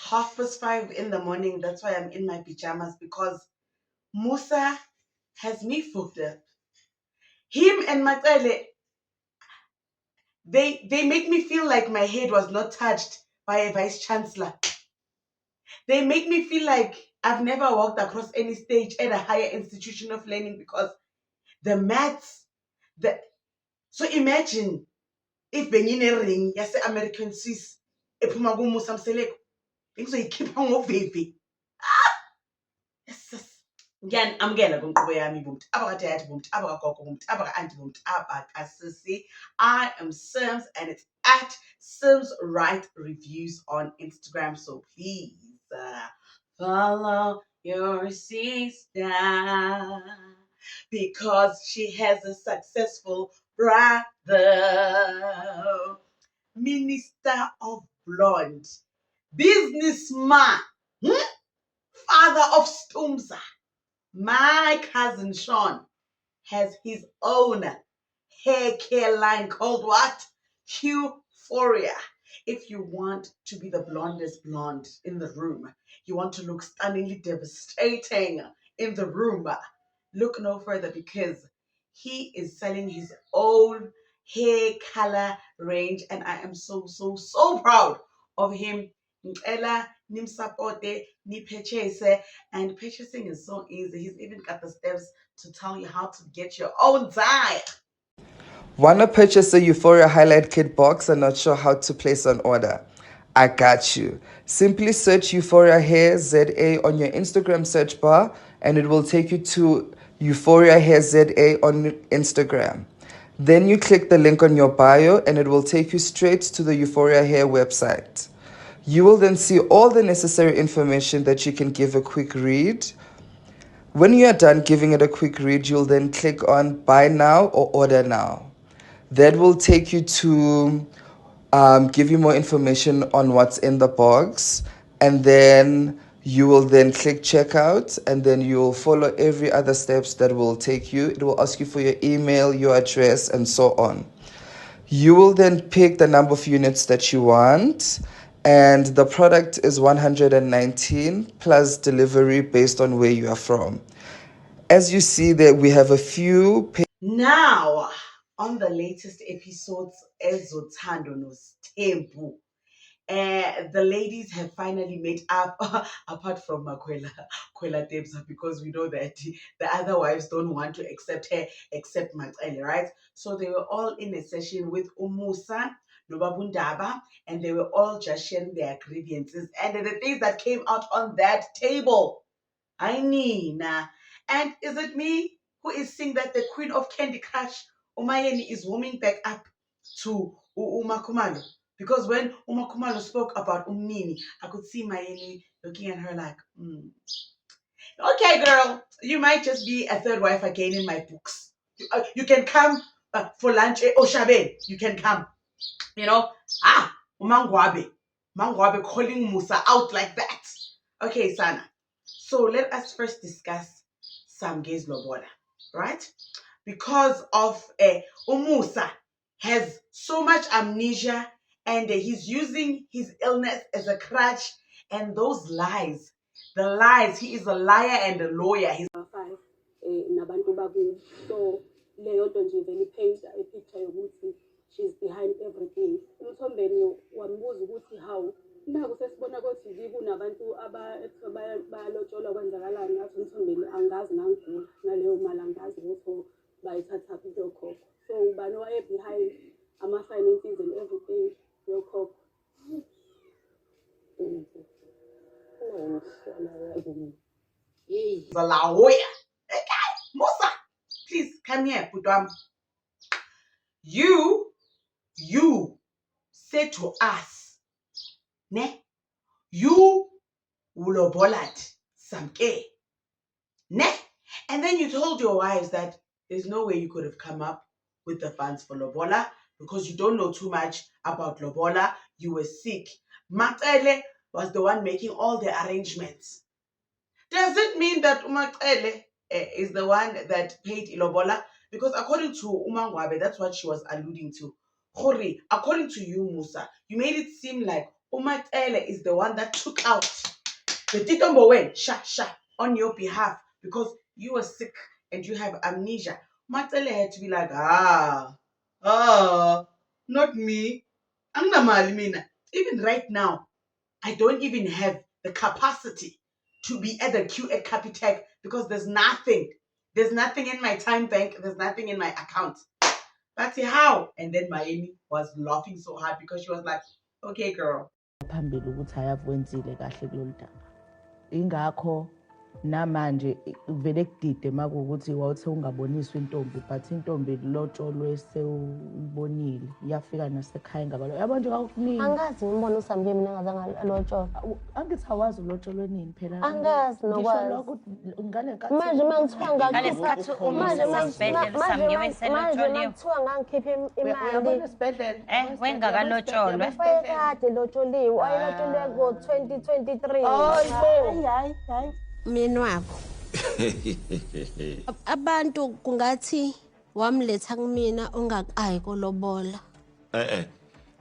5:30 in the morning. That's why I'm in my pajamas, because Musa has me fucked up. Him and Matele, they make me feel like my head was not touched by a vice chancellor. They make me feel like I've never walked across any stage at a higher institution of learning, because the maths, the so imagine if bengine ring yase American Swiss ephuma kuMusa Mseleko, bengizoyikhipha ngovivi. Yes. Ngiyanamukela kwinkqubo yami bomuntu abakadade bomuntu abakagogo bomuntu abaka-anti bomuntu abakasisi. I am Sims, and it's at Sims Right Reviews on Instagram. So please follow your sister, because she has a successful brother, Minister of Blonde, businessman, father of Stumza. My cousin Sean has his own hair care line called what? Euphoria. If you want to be the blondest blonde in the room, you want to look stunningly devastating in the room, look no further, because he is selling his own hair color range, and I am so proud of him. Ngicela nimsupporte, nipurchase, and purchasing is so easy. He's even got the steps to tell you how to get your own dye. Wanna purchase a Euphoria Highlight Kit box and not sure how to place an order? I got you. Simply search Euphoria Hair ZA on your Instagram search bar, and it will take you to Euphoria Hair ZA on Instagram. Then you click the link on your bio, and it will take you straight to the Euphoria Hair website. You will then see all the necessary information that you can give a quick read. When you are done giving it a quick read, you'll then click on Buy Now or Order Now. That will take you to give you more information on what's in the box, and then you will then click checkout, and then you will follow every other steps that will take you. It will ask you for your email, your address, and so on. You will then pick the number of units that you want, and the product is 119 plus delivery based on where you are from. As you see there, we have a few. Now, on the latest episodes, Ezothando Tempu, the ladies have finally made up, apart from Kwela Tebza, because we know that the other wives don't want to accept her except Matsele, right? So they were all in a session with Umusa, Nobabundaba, and they were all just sharing their grievances and the things that came out on that table. I mean, and is it me who is seeing that the queen of Candy Crush, Umayeni, is warming back up to Umakumalo? Because when Umakumalo spoke about Umnini, I could see Mayeni looking at her like, okay, girl, you might just be a third wife again in my books. You can come for lunch, Oshabe, you can come. You know, Mangwabe calling Musa out like that. Okay, Sana. So let us first discuss Samge's Lobola, right? Because of Umusa has so much amnesia, and he's using his illness as a crutch, and those lies, he is a liar and a lawyer. He's nabantu bakubo. So leyo nto nje vele ipaint a picture yokuthi she's behind everything. Umthombeni wambuza ukuthi how naku sesibona ko-TV kunabantu bayalotsholwa kwenzakalani, ngathi umthombeni angazi ngangigula naleyo mali angazi ukuthi bayithathaphi yokhokho. So ubani waye behind ama-finances and everything yokhokho. He's a lawyer. Okay, Musa, please come here, Putwam. You said to us, ne, you ulobolat Samke, ne, and then you told your wives that there's no way you could have come up with the funds for Lobola because you don't know too much about Lobola. You were sick. Matele was the one making all the arrangements. Does it mean that Umatele is the one that paid Ilobola? Because according to Umangwabe, that's what she was alluding to. Khori, according to you, Musa, you made it seem like Umatele is the one that took out the Titombo went sha on your behalf because you were sick and you have amnesia. Umatele had to be like, not me. Anginamali mina. Even right now, I don't even have the capacity to be at the queue at Capitec because there's nothing. There's nothing in my time bank. There's nothing in my account. But how? And then Miami was laughing so hard because she was like, okay, girl. Phambili ukuthi ayakwenzile kahle kulolu daba. Ingakho namanje vele kudide makuwukuthi wawuthe ungaboniswa intombi but intombi lotsholwe sewubonile iyafika nasekhaya ngabalo yabo nje kakuningi angazi ngibona uSamke mina ngazange alotsholwa angithi awazi ulotsholwe nini phela angazi nokwazi lokho ngane nkathi manje mangithiwa ngalesikhathi manje mangithiwa ngangikhipha imali uyabona esibhedlela wengakalotsholwe kade lotsholwe wayelotsholwe ngo-2023 hayi mina wakho abantu kungathi wamletha kumina ongakayi kolobola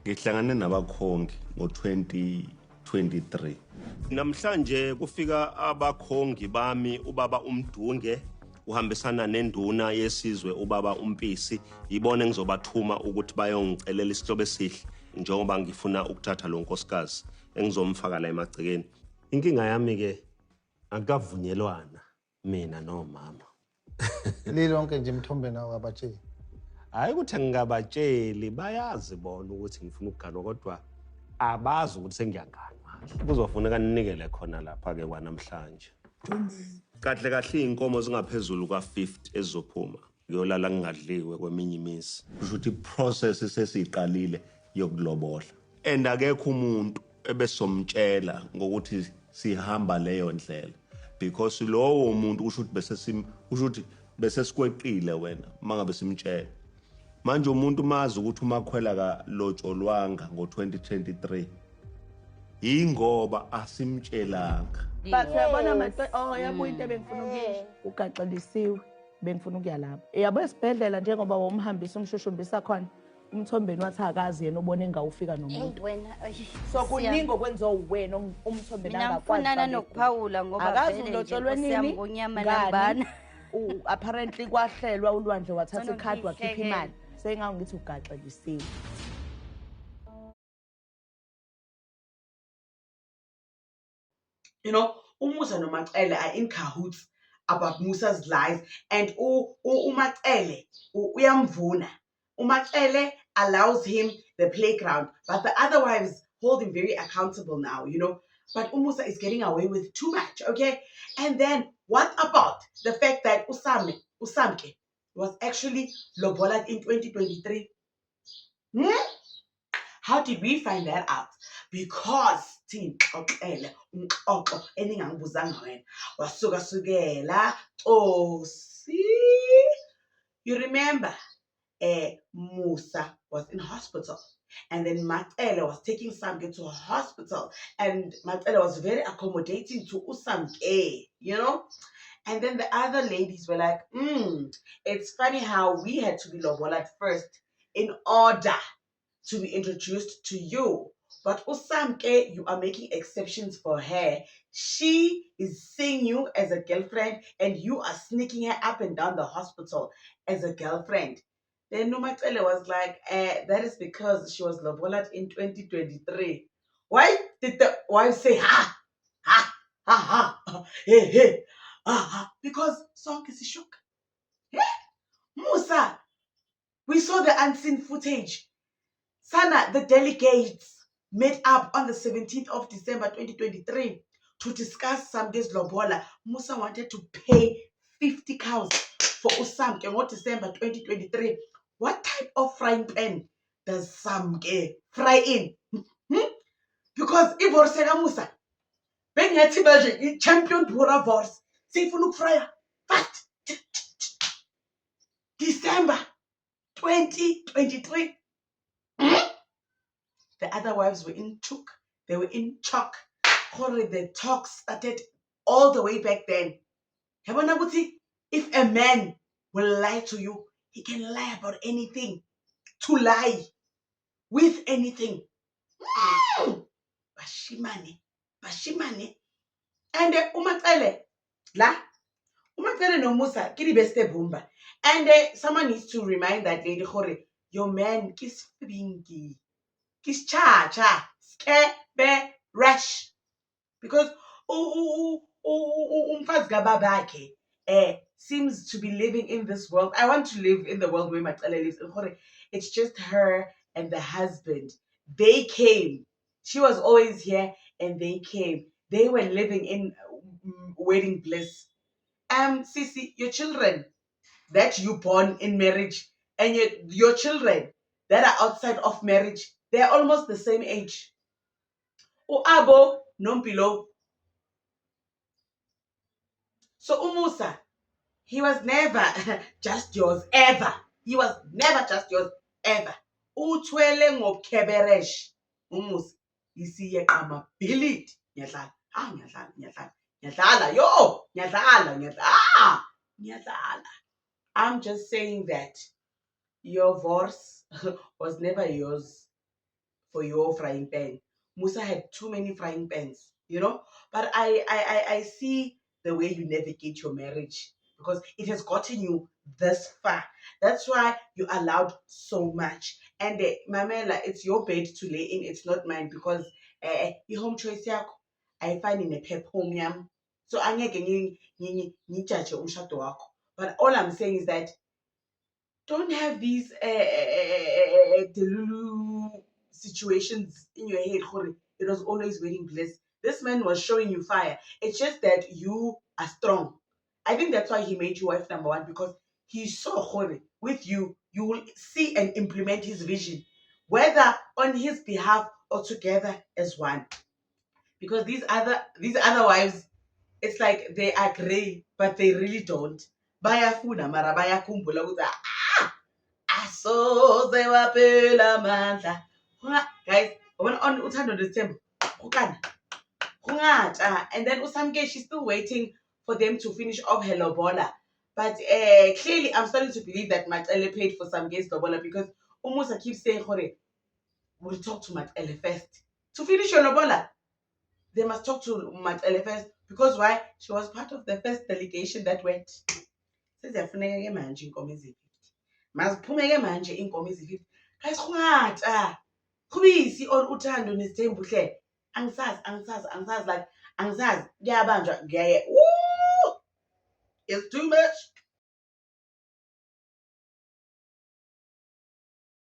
ngihlangane nabakhongi ngo-2023 namhlanje kufika abakhongi bami ubaba uMdunge uhambisana nenduna yesizwe ubaba uMpisi yibona engizobathuma ukuthi bayongicelela isihlobo esihle njengoba ngifuna ukuthatha lo nkosikazi engizomfaka la emagcekeni inkinga yami ke akavunyelwana mina nomama lilonke nje mthombe nawo abatsheli hayi ukuthi ngingabatsheli bayazi bona ukuthi ngifuna ukuganwa kodwa abazi ukuthi sengiyaganwa kuzofuneka ninikele khona lapha ke kwanamhlanje kahle kahle inkomo zingaphezulu ka50 ezizophuma ngiyolala ngingadliwe kweminye imisi kusho ukuthi iprocess sesiqalile yokulobola and akekho umuntu ebesomtshela ngokuthi sihamba leyo ndlela because lowo muntu kusho ukuthi bese sikweqile wena mangabe simtshela manje umuntu mazi ukuthi umakhwela ka lotsholwanga ngo2023 ingoba asimtshelanga but uyabona yabuya into ebengifuna ukuyisho ugaxelisiwe bengifuna ukuya lapha yabo esibhedlela njengoba womhambisa umshushumbisa khona umthombeni wathi akazi yena ubone engawufika nomuntu so kuningi okwenziwa uwena umthombeni angakwazi mina nokuphawula ngoba akazi ulotsholwe nini ngonyama nambana apparently kwahlelwa ulwandle wathatha ikhadi wakhipha imali sengangithi ugaxelisiwe You know, Umusa no Macele are in cahoots about Musa's lies, and Umacele uyamvuna. Umacele allows him the playground, but the other wives hold him very accountable now, you know. But Umusa is getting away with too much, okay? And then what about the fact that Usamke was actually lobola in 2023? How did we find that out? Because you remember Musa was in hospital, and then Matele was taking Samke to a hospital, and Matele was very accommodating to Usamke, you know. And then the other ladies were like, it's funny how we had to be lobola first in order to be introduced to you. But Usamke, you are making exceptions for her. She is seeing you as a girlfriend, and you are sneaking her up and down the hospital as a girlfriend. Then Numatele was like, that is because she was lobola in 2023. Why did the wife say, ha, ha, ha, ha, hey, hey, ha? Because Sonke is shook. Yeah? Musa, we saw the unseen footage. Sana, the delegates met up on the 17th of December 2023 to discuss Samke's lobola. Musa wanted to pay 50 cows for Usamke in December 2023. What type of frying pan does Samke fry in? Because if we say Musa, bengathi baje champion Bora Vors, sifuna ukufrya fast. December 2023. The other wives were in chook. They were in shock. The talk started all the way back then. If a man will lie to you, he can lie about anything. To lie with anything. bashimane. And uMacele noMusa ke di beste bomba. And someone needs to remind that lady gore your man kis bingi, kis cha skebe rash, because umfazi kababakhe seems to be living in this world. I want to live in the world where Macele lives. It's just her and the husband. They came. She was always here, and they came. They were living in wedding bliss. Sisi, your children that you born in marriage and your children that are outside of marriage, they're almost the same age. Abo Nompilo. So Umusa, he was never just yours ever. He was never just yours ever. Uthwele ngokheberesh. Umusa, isiye qama bhilid. Ngiyadlala. Ngiyadlala. Yo, ngiyadlala. I'm just saying that your verse was never yours for your frying pan. Musa had too many frying pans, But I see the way you navigate your marriage, because it has gotten you this far. That's why you allowed so much. And Mamela, it's your bed to lay in, it's not mine, because home choice yakho I find in a pep home yam. So angeke ngijudge umshado wakho. But all I'm saying is that don't have these delulu situations in your head. It was always wedding bliss. This man was showing you fire. It's just that you are strong. I think that's why he made you wife number one, because he saw with you will see and implement his vision, whether on his behalf or together as one. Because these other wives, it's like they agree, but they really don't. Bayafuna mara bayakhumbula ukuthi asoze waphela amandla. Guys, on uthando nesithembu kungata. And then uSamke, she's still waiting for them to finish off her lobola. But clearly I'm starting to believe that Macele paid for Samke's lobola, because Umusa keeps saying we'll talk to Macele first. To finish your lobola, they must talk to Macele first. Because why? She was part of the first delegation that went. Seziyafuneka ke manje inkomo ezi-50. Maziphume ke manje inkomo ezi-50. Guys, kungata. Khubisi or uthando nesithembu hle. Angisazi, like angisazi kuyabanjwa kuyaye. It's too much.